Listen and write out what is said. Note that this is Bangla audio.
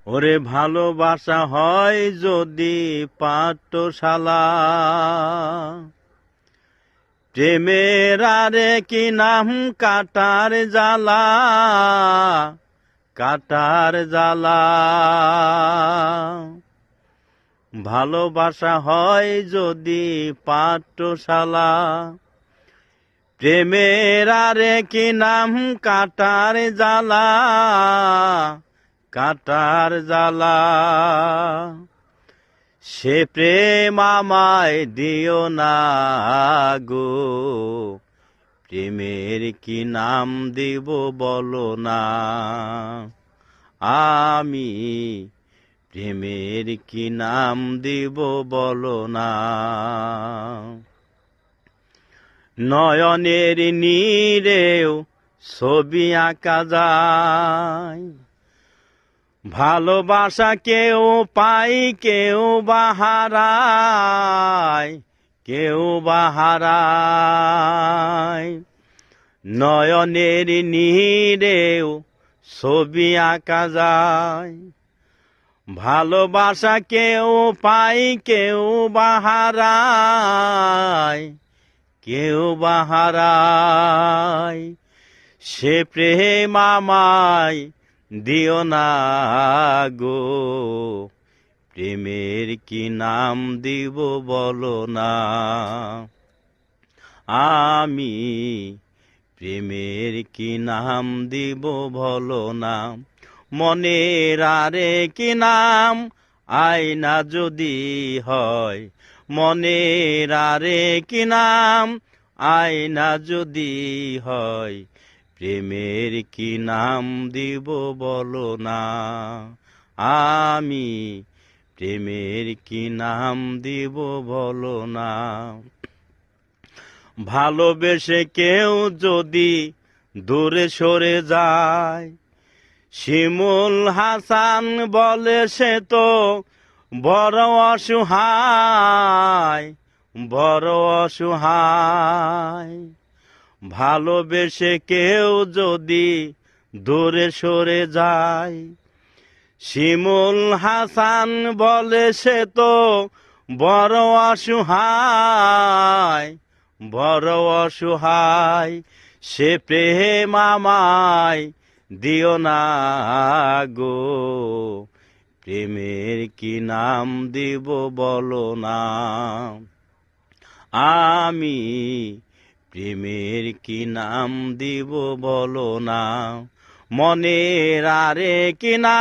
ওরে ভালোবাসা হয় যদি পাঠশালা, প্রেমের আরে কি নাম কাটার জ্বালা, কাটার জ্বালা। ভালোবাসা হয় যদি পাঠশালা, প্রেমের আরে কি নাম কাটার জ্বালা, কাটার জ্বালা। সে প্রেম আমায় দিও না গো, প্রেমের কি নাম দিব বলো না। আমি প্রেমের কি নাম দিব বলো না। নয়নের নীরেও ছবি আঁকা যায়, ভালোবাসা কেউ পাই কেউ বাহারায়, কেউ বাহারায়। নয়নের নীরেও ছবি আঁকা যায়, ভালোবাসা কেউ পাই কেউ বাহারায়, কেউ বাহারায়। সে প্রেম আমায় দিও না গো, প্রেমের কি নাম দিব বলো না। আমি প্রেমের কি নাম দিব বলো না। মনের আরে কি নাম আয়না যদি হয়, মনের আরে কি নাম আয়না যদি হয়, প্রেমের কি নাম দিব বলো না। আমি প্রেমের কি নাম দিব বলো না। ভালোবেসে কেউ যদি দূরে সরে যায়, শিমুল হাসান বলে সে তো বড় অসহায়, বড় অসহায়। ভালোবেসে কেউ যদি দূরে সরে যায়, শিমুল হাসান বলে সে তো বড় অসহায়, বড় অসহায়। সে প্রেম আমায় দিও না গো, প্রেমের কি নাম দিব বলো না। আমি প্রেমের কি নাম দিব বলো না। মনের আরে কি নাম